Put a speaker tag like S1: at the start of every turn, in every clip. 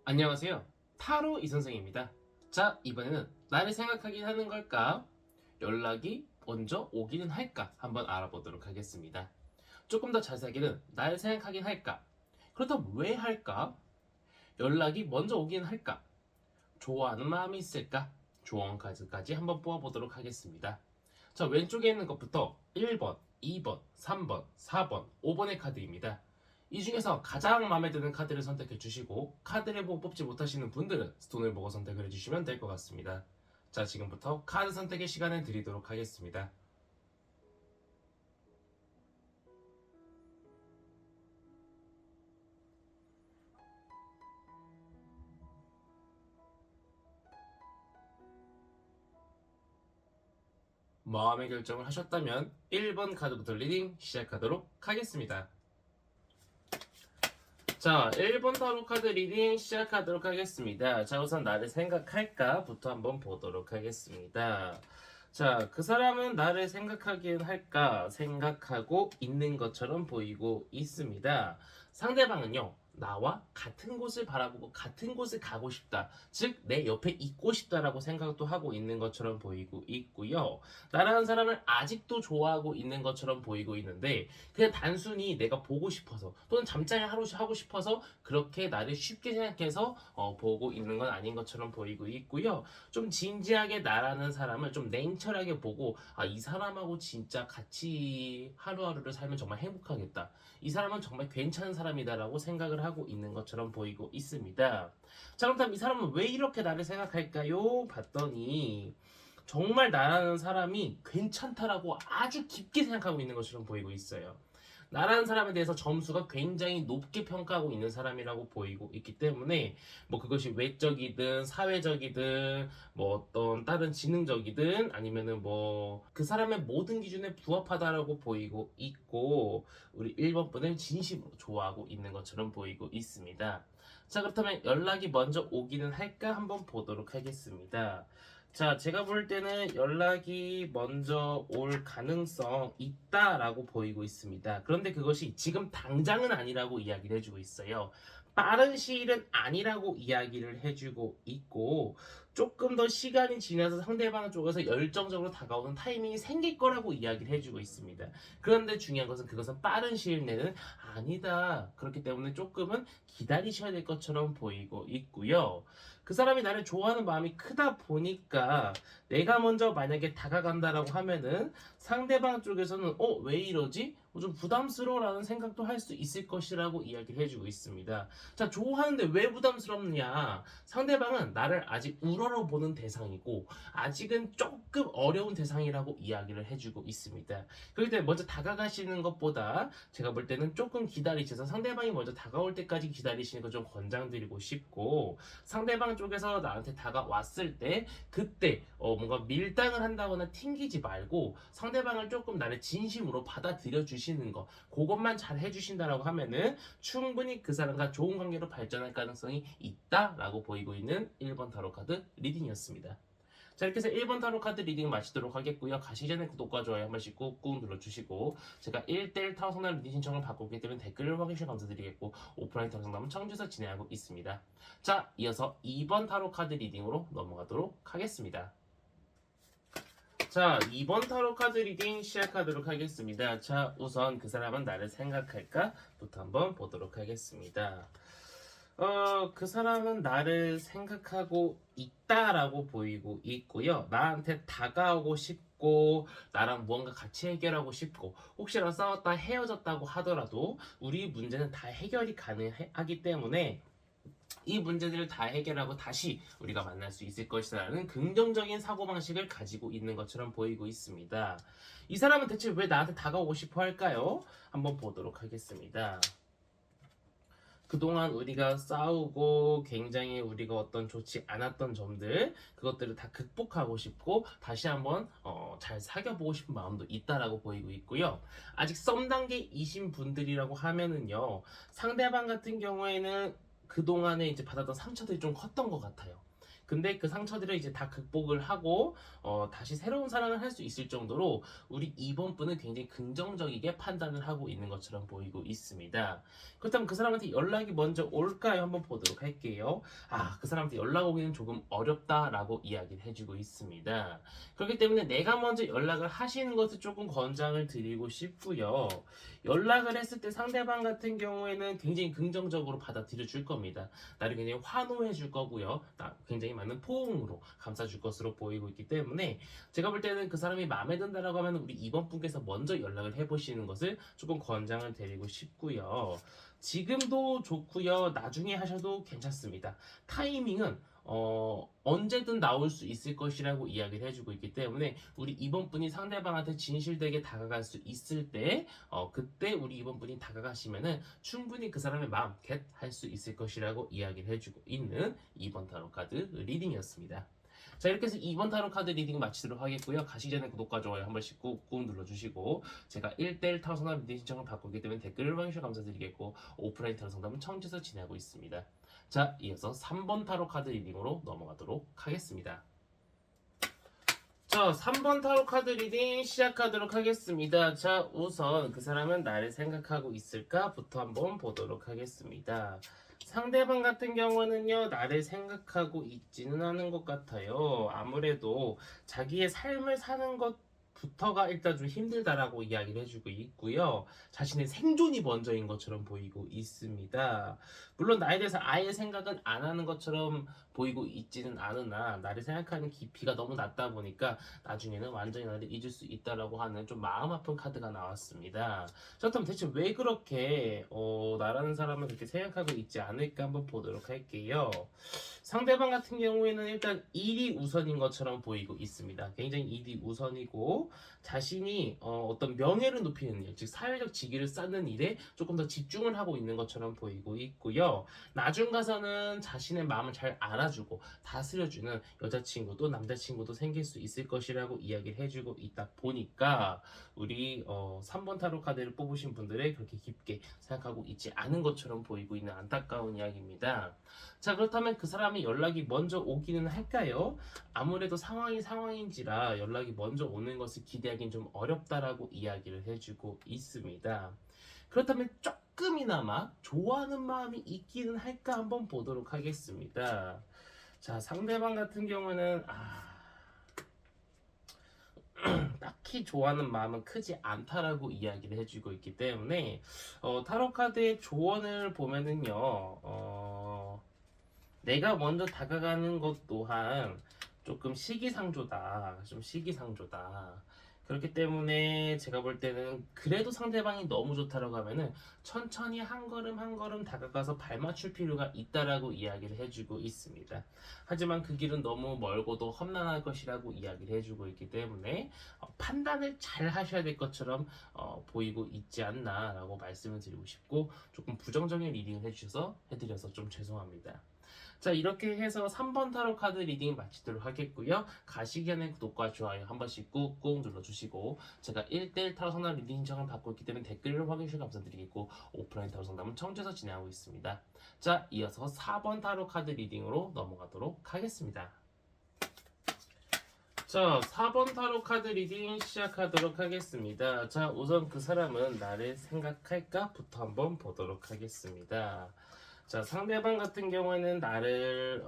S1: 안녕하세요. 타로 이선생입니다. 자, 이번에는 나를 생각하긴 하는 걸까? 연락이 먼저 오기는 할까? 한번 알아보도록 하겠습니다. 조금 더 자세하게는 나를 생각하긴 할까? 그렇다면 왜 할까? 연락이 먼저 오기는 할까? 좋아하는 마음이 있을까? 조언 카드까지 한번 뽑아보도록 하겠습니다. 자, 왼쪽에 있는 것부터 1번, 2번, 3번, 4번, 5번의 카드입니다. 이 중에서 가장 마음에 드는 카드를 선택해 주시고 카드를 보고 뽑지 못하시는 분들은 스톤을 보고 선택을 해주시면 될 것 같습니다. 자, 지금부터 카드 선택의 시간을 드리도록 하겠습니다. 마음의 결정을 하셨다면 1번 카드부터 리딩 시작하도록 하겠습니다. 자, 1번 타로 카드 리딩 시작하도록 하겠습니다. 자, 우선 나를 생각할까부터 한번 보도록 하겠습니다. 자, 그 사람은 나를 생각하긴 할까? 생각하고 있는 것처럼 보이고 있습니다. 상대방은요, 나와 같은 곳을 바라보고 같은 곳을 가고 싶다. 즉, 내 옆에 있고 싶다라고 생각도 하고 있는 것처럼 보이고 있고요. 나라는 사람을 아직도 좋아하고 있는 것처럼 보이고 있는데, 그냥 단순히 내가 보고 싶어서 또는 잠자리 하고 싶어서 그렇게 나를 쉽게 생각해서 보고 있는 건 아닌 것처럼 보이고 있고요. 좀 진지하게 나라는 사람을 좀 냉철하게 보고 이 사람하고 진짜 같이 하루하루를 살면 정말 행복하겠다. 이 사람은 정말 괜찮은 사람이다라고 생각을 하고 있는 것처럼 보이고 있습니다. 자, 그렇다면 이 사람은 왜 이렇게 나를 생각할까요? 봤더니 정말 나라는 사람이 괜찮다라고 아주 깊게 생각하고 있는 것처럼 보이고 있어요. 나라는 사람에 대해서 점수가 굉장히 높게 평가하고 있는 사람이라고 보이고 있기 때문에 뭐 그것이 외적이든 사회적이든 뭐 어떤 다른 지능적이든 아니면은 뭐 그 사람의 모든 기준에 부합하다라고 보이고 있고 우리 1번 분을 진심으로 좋아하고 있는 것처럼 보이고 있습니다. 자, 그렇다면 연락이 먼저 오기는 할까 한번 보도록 하겠습니다. 자, 제가 볼 때는 연락이 먼저 올 가능성 있다라고 보이고 있습니다. 그런데 그것이 지금 당장은 아니라고 이야기를 해주고 있어요. 빠른 시일은 아니라고 이야기를 해주고 있고 조금 더 시간이 지나서 상대방 쪽에서 열정적으로 다가오는 타이밍이 생길 거라고 이야기를 해주고 있습니다. 그런데 중요한 것은 그것은 빠른 시일 내는 아니다. 그렇기 때문에 조금은 기다리셔야 될 것처럼 보이고 있고요. 그 사람이 나를 좋아하는 마음이 크다 보니까 내가 먼저 만약에 다가간다라고 하면은 상대방 쪽에서는 왜 이러지? 좀 부담스러워라는 생각도 할 수 있을 것이라고 이야기를 해주고 있습니다. 자, 좋아하는데 왜 부담스럽냐? 상대방은 나를 아직 우러러 보는 대상이고 아직은 조금 어려운 대상이라고 이야기를 해주고 있습니다. 그렇기 때문에 먼저 다가가시는 것보다 제가 볼 때는 조금 기다리셔서 상대방이 먼저 다가올 때까지 기다리시는 거 좀 권장드리고 싶고 상대방 쪽에서 나한테 다가왔을 때 그때 뭔가 밀당을 한다거나 튕기지 말고 상대방을 조금 나를 진심으로 받아들여 주시는 거 그것만 잘 해주신다라고 하면은 충분히 그 사람과 좋은 관계로 발전할 가능성이 있다라고 보이고 있는 1번 타로 카드 리딩이었습니다. 자, 이렇게 해서 1번 타로 카드 리딩 마치도록 하겠고요. 가시기 전에 구독과 좋아요 한 번씩 꾹꾹 눌러주시고 제가 1대1 타로 상담 리딩 신청을 받고 있기 때문에 댓글을 확인해 감사드리겠고 오프라인 타로 상담은 청주에서 진행하고 있습니다. 자, 이어서 2번 타로 카드 리딩으로 넘어가도록 하겠습니다. 자, 2번 타로 카드 리딩 시작하도록 하겠습니다. 자, 우선 그 사람은 나를 생각할까? 부터 한번 보도록 하겠습니다. 그 사람은 나를 생각하고 있다라고 보이고 있고요. 나한테 다가오고 싶고, 나랑 무언가 같이 해결하고 싶고, 혹시나 싸웠다 헤어졌다고 하더라도, 우리 문제는 다 해결이 가능하기 때문에, 이 문제들을 다 해결하고 다시 우리가 만날 수 있을 것이라는 긍정적인 사고방식을 가지고 있는 것처럼 보이고 있습니다. 이 사람은 대체 왜 나한테 다가오고 싶어 할까요? 한번 보도록 하겠습니다. 그동안 우리가 싸우고 굉장히 우리가 어떤 좋지 않았던 점들 그것들을 다 극복하고 싶고 다시 한번 잘 사귀어보고 싶은 마음도 있다라고 보이고 있고요. 아직 썸 단계이신 분들이라고 하면은요. 상대방 같은 경우에는 그동안에 이제 받았던 상처들이 좀 컸던 것 같아요. 근데 그 상처들을 이제 다 극복을 하고 다시 새로운 사랑을 할 수 있을 정도로 우리 이번 분은 굉장히 긍정적이게 판단을 하고 있는 것처럼 보이고 있습니다. 그렇다면 그 사람한테 연락이 먼저 올까요? 한번 보도록 할게요. 그 사람한테 연락 오기는 조금 어렵다라고 이야기를 해주고 있습니다. 그렇기 때문에 내가 먼저 연락을 하시는 것을 조금 권장을 드리고 싶고요. 연락을 했을 때 상대방 같은 경우에는 굉장히 긍정적으로 받아들여 줄 겁니다. 나를 굉장히 환호해 줄 거고요. 굉장히 많은 포옹으로 감싸 줄 것으로 보이고 있기 때문에 제가 볼 때는 그 사람이 마음에 든다라고 하면 우리 이번 분께서 먼저 연락을 해보시는 것을 조금 권장을 드리고 싶고요. 지금도 좋고요. 나중에 하셔도 괜찮습니다. 타이밍은 언제든 나올 수 있을 것이라고 이야기를 해주고 있기 때문에 우리 이번 분이 상대방한테 진실되게 다가갈 수 있을 때 그때 우리 이번 분이 다가가시면은 충분히 그 사람의 마음 겟할 수 있을 것이라고 이야기를 해주고 있는 2번 타로 카드 리딩이었습니다. 자, 이렇게 해서 2번 타로 카드 리딩 마치도록 하겠고요. 가시기 전에 구독과 좋아요 한 번씩 꾹꾹 눌러주시고 제가 1대1 타로 상담 리딩 신청을 받고 있기 때문에 댓글을 확인해 주셔서 감사드리겠고 오프라인 타로 상담은 청주에서 진행하고 있습니다. 자, 이어서 3번 타로 카드 리딩으로 넘어가도록 하겠습니다. 자, 3번 타로 카드 리딩 시작하도록 하겠습니다. 자, 우선 그 사람은 나를 생각하고 있을까부터 한번 보도록 하겠습니다. 상대방 같은 경우는요, 나를 생각하고 있지는 않은 것 같아요. 아무래도 자기의 삶을 사는 것부터가 일단 좀 힘들다라고 이야기를 해주고 있고요. 자신의 생존이 먼저인 것처럼 보이고 있습니다. 물론 나에 대해서 아예 생각은 안 하는 것처럼 보이고 있지는 않으나 나를 생각하는 깊이가 너무 낮다 보니까 나중에는 완전히 나를 잊을 수 있다라고 하는 좀 마음 아픈 카드가 나왔습니다. 그렇다면 대체 왜 그렇게 나라는 사람을 그렇게 생각하고 있지 않을까 한번 보도록 할게요. 상대방 같은 경우에는 일단 일이 우선인 것처럼 보이고 있습니다. 굉장히 일이 우선이고 자신이 어떤 명예를 높이는 일, 즉 사회적 직위를 쌓는 일에 조금 더 집중을 하고 있는 것처럼 보이고 있고요. 나중 가서는 자신의 마음을 잘 알아주고 다스려주는 여자친구도 남자친구도 생길 수 있을 것이라고 이야기를 해주고 있다 보니까 우리 3번 타로 카드를 뽑으신 분들의 그렇게 깊게 생각하고 있지 않은 것처럼 보이고 있는 안타까운 이야기입니다. 자, 그렇다면 그 사람이 연락이 먼저 오기는 할까요? 아무래도 상황이 상황인지라 연락이 먼저 오는 것을 기대하기는 좀 어렵다라고 이야기를 해주고 있습니다. 그렇다면 조금이나마 좋아하는 마음이 있기는 할까 한번 보도록 하겠습니다. 자, 상대방 같은 경우는 딱히 좋아하는 마음은 크지 않다라고 이야기를 해주고 있기 때문에 타로 카드의 조언을 보면은요, 내가 먼저 다가가는 것 또한 조금 시기상조다. 좀 시기상조다. 그렇기 때문에 제가 볼 때는 그래도 상대방이 너무 좋다라고 하면은 천천히 한 걸음 한 걸음 다가가서 발 맞출 필요가 있다라고 이야기를 해주고 있습니다. 하지만 그 길은 너무 멀고도 험난할 것이라고 이야기를 해주고 있기 때문에 판단을 잘 하셔야 될 것처럼 보이고 있지 않나라고 말씀을 드리고 싶고 조금 부정적인 리딩을 해드려서 좀 죄송합니다. 자, 이렇게 해서 3번 타로 카드 리딩 마치도록 하겠고요. 가시기 전에 구독과 좋아요 한 번씩 꾹꾹 눌러주시고 제가 1대1 타로 상담 리딩 신청을 받고 있기 때문에 댓글을 확인해 주셔서 감사드리겠고 오프라인 타로 상담은 청주에서 진행하고 있습니다. 자, 이어서 4번 타로 카드 리딩으로 넘어가도록 하겠습니다. 자, 4번 타로 카드 리딩 시작하도록 하겠습니다. 자, 우선 그 사람은 나를 생각할까?부터 한번 보도록 하겠습니다. 자, 상대방 같은 경우에는 나를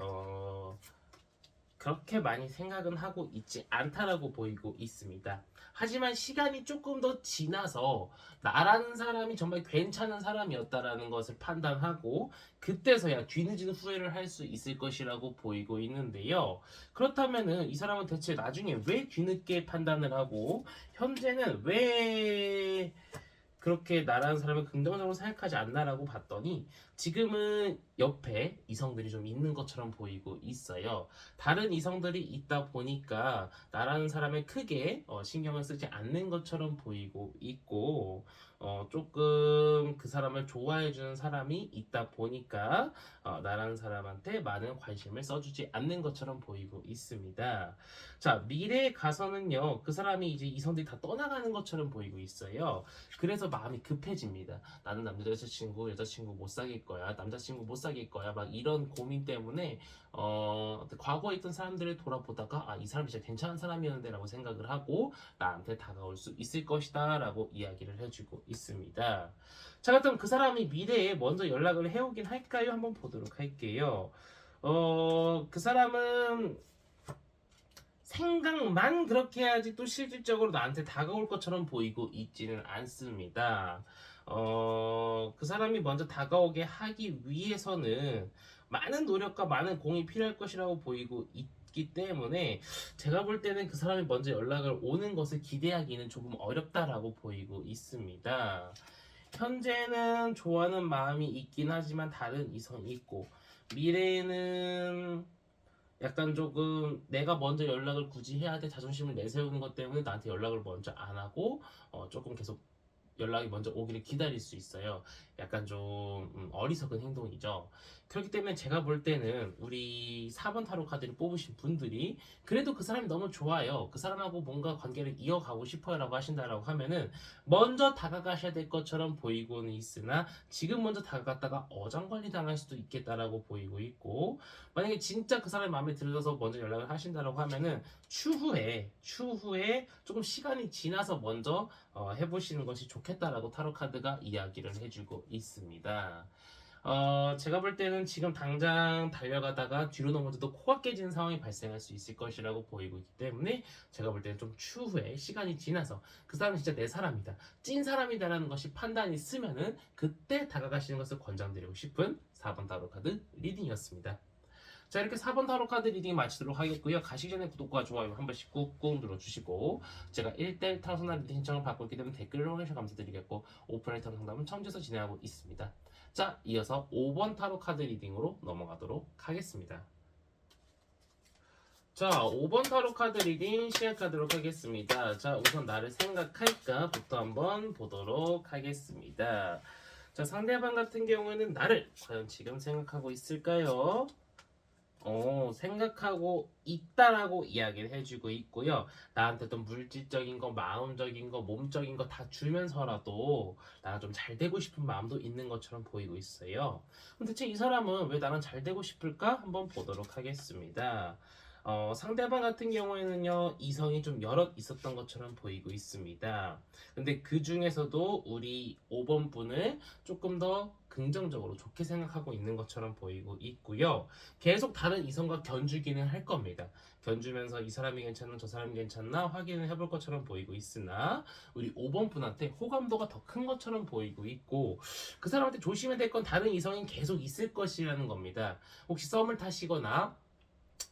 S1: 그렇게 많이 생각은 하고 있지 않다라고 보이고 있습니다. 하지만 시간이 조금 더 지나서 나라는 사람이 정말 괜찮은 사람이었다라는 것을 판단하고 그때서야 뒤늦은 후회를 할 수 있을 것이라고 보이고 있는데요. 그렇다면은 이 사람은 대체 나중에 왜 뒤늦게 판단을 하고 현재는 왜 그렇게 나라는 사람을 긍정적으로 생각하지 않나라고 봤더니 지금은 옆에 이성들이 좀 있는 것처럼 보이고 있어요. 다른 이성들이 있다 보니까 나라는 사람을 크게 신경을 쓰지 않는 것처럼 보이고 있고 조금 그 사람을 좋아해주는 사람이 있다 보니까 나라는 사람한테 많은 관심을 써주지 않는 것처럼 보이고 있습니다. 자, 미래에 가서는요, 그 사람이 이제 이성들이 다 떠나가는 것처럼 보이고 있어요. 그래서 마음이 급해집니다. 나는 남자 여자친구 못 사귈 거야, 남자친구 못 사귈 거야, 막 이런 고민 때문에 과거에 있던 사람들을 돌아보다가 이 사람 진짜 괜찮은 사람이었는데 라고 생각을 하고 나한테 다가올 수 있을 것이다 라고 이야기를 해주고 있습니다. 자, 그렇다면 그 사람이 미래에 먼저 연락을 해오긴 할까요? 한번 보도록 할게요. 그 사람은 생각만 그렇게 해야지 또 실질적으로 나한테 다가올 것처럼 보이고 있지는 않습니다. 그 사람이 먼저 다가오게 하기 위해서는 많은 노력과 많은 공이 필요할 것이라고 보이고 있기 때문에 제가 볼 때는 그 사람이 먼저 연락을 오는 것을 기대하기는 조금 어렵다라고 보이고 있습니다. 현재는 좋아하는 마음이 있긴 하지만 다른 이성이 있고 미래에는 약간 조금 내가 먼저 연락을 굳이 해야 돼 자존심을 내세우는 것 때문에 나한테 연락을 먼저 안 하고 조금 계속 연락이 먼저 오기를 기다릴 수 있어요. 약간 좀 어리석은 행동이죠. 그렇기 때문에 제가 볼 때는 우리 4번 타로 카드를 뽑으신 분들이 그래도 그 사람이 너무 좋아요. 그 사람하고 뭔가 관계를 이어가고 싶어요 라고 하신다라고 하면은 먼저 다가가셔야 될 것처럼 보이고는 있으나 지금 먼저 다가갔다가 어장관리 당할 수도 있겠다라고 보이고 있고 만약에 진짜 그 사람이 마음에 들어서 먼저 연락을 하신다라고 하면은 추후에 조금 시간이 지나서 먼저 해보시는 것이 좋겠다라고 타로 카드가 이야기를 해주고 있습니다. 제가 볼 때는 지금 당장 달려가다가 뒤로 넘어져도 코가 깨지는 상황이 발생할 수 있을 것이라고 보이고 있기 때문에 제가 볼 때는 좀 추후에 시간이 지나서 그 사람은 진짜 내 사람이다, 찐 사람이다라는 것이 판단이 쓰면은 그때 다가가시는 것을 권장드리고 싶은 4번 타로 카드 리딩이었습니다. 자, 이렇게 4번 타로 카드 리딩 마치도록 하겠고요. 가시기 전에 구독과 좋아요 한 번씩 꾹꾹 눌러주시고 제가 1대1 타로 상담 리딩 신청을 받고 있기 때문에 댓글을 확인해 감사드리겠고 오프라인 타로 상담은 청주에서 진행하고 있습니다. 자, 이어서 5번 타로 카드 리딩으로 넘어가도록 하겠습니다. 자, 5번 타로 카드 리딩 시작하도록 하겠습니다. 자, 우선 나를 생각할까부터 한번 보도록 하겠습니다. 자, 상대방 같은 경우에는 나를 과연 지금 생각하고 있을까요? 생각하고 있다라고 이야기를 해주고 있고요. 나한테 어떤 물질적인 거, 마음적인 거, 몸적인 거 다 주면서라도 나랑 좀 잘 되고 싶은 마음도 있는 것처럼 보이고 있어요. 그럼 대체 이 사람은 왜 나랑 잘 되고 싶을까? 한번 보도록 하겠습니다. 상대방 같은 경우에는요, 이성이 좀 여럿 있었던 것처럼 보이고 있습니다. 근데 그 중에서도 우리 5번 분을 조금 더 긍정적으로 좋게 생각하고 있는 것처럼 보이고 있고요. 계속 다른 이성과 견주기는 할 겁니다. 견주면서 이 사람이 괜찮나 저 사람이 괜찮나 확인을 해볼 것처럼 보이고 있으나 우리 5번 분한테 호감도가 더 큰 것처럼 보이고 있고 그 사람한테 조심해야 될 건 다른 이성이 계속 있을 것이라는 겁니다. 혹시 썸을 타시거나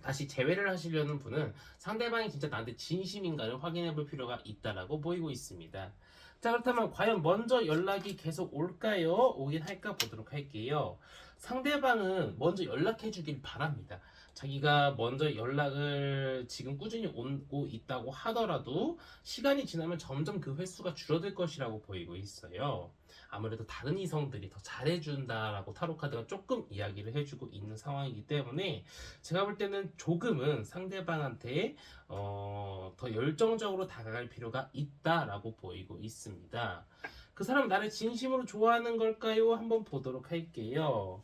S1: 다시 재회를 하시려는 분은 상대방이 진짜 나한테 진심인가를 확인해 볼 필요가 있다라고 보이고 있습니다. 자, 그렇다면 과연 먼저 연락이 계속 올까요? 오긴 할까 보도록 할게요. 상대방은 먼저 연락해 주길 바랍니다. 자기가 먼저 연락을 지금 꾸준히 오고 있다고 하더라도 시간이 지나면 점점 그 횟수가 줄어들 것이라고 보이고 있어요. 아무래도 다른 이성들이 더 잘해준다라고 타로카드가 조금 이야기를 해주고 있는 상황이기 때문에 제가 볼 때는 조금은 상대방한테 더 열정적으로 다가갈 필요가 있다라고 보이고 있습니다. 그 사람 나를 진심으로 좋아하는 걸까요? 한번 보도록 할게요.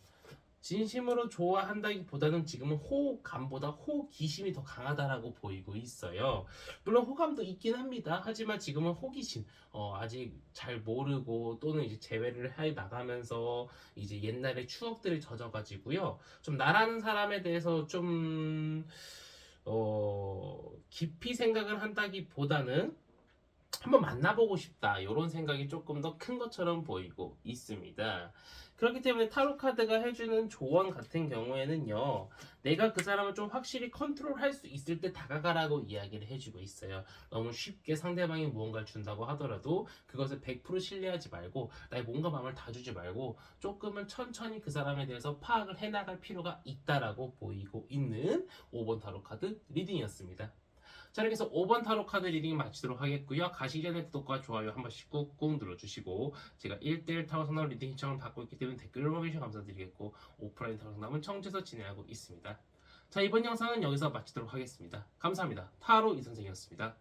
S1: 진심으로 좋아한다기보다는 지금은 호감보다 호기심이 더 강하다라고 보이고 있어요. 물론 호감도 있긴 합니다. 하지만 지금은 호기심, 아직 잘 모르고 또는 이제 재회를 해 나가면서 이제 옛날의 추억들을 젖어가지고요. 좀 나라는 사람에 대해서 좀 깊이 생각을 한다기보다는 한번 만나보고 싶다 이런 생각이 조금 더 큰 것처럼 보이고 있습니다. 그렇기 때문에 타로 카드가 해주는 조언 같은 경우에는요, 내가 그 사람을 좀 확실히 컨트롤할 수 있을 때 다가가라고 이야기를 해주고 있어요. 너무 쉽게 상대방이 무언가를 준다고 하더라도 그것을 100% 신뢰하지 말고 나의 몸과 마음을 다 주지 말고 조금은 천천히 그 사람에 대해서 파악을 해나갈 필요가 있다라고 보이고 있는 5번 타로 카드 리딩이었습니다. 자, 이렇게 해서 5번 타로 카드 리딩 마치도록 하겠고요. 가시기 전에 구독과 좋아요 한 번씩 꾹꾹 눌러주시고 제가 1대1 타로 상담 리딩 신청을 받고 있기 때문에 댓글을 확인해주셔서 감사드리겠고 오프라인 타로 상담은 청주에서 진행하고 있습니다. 자, 이번 영상은 여기서 마치도록 하겠습니다. 감사합니다. 타로 이선생이었습니다.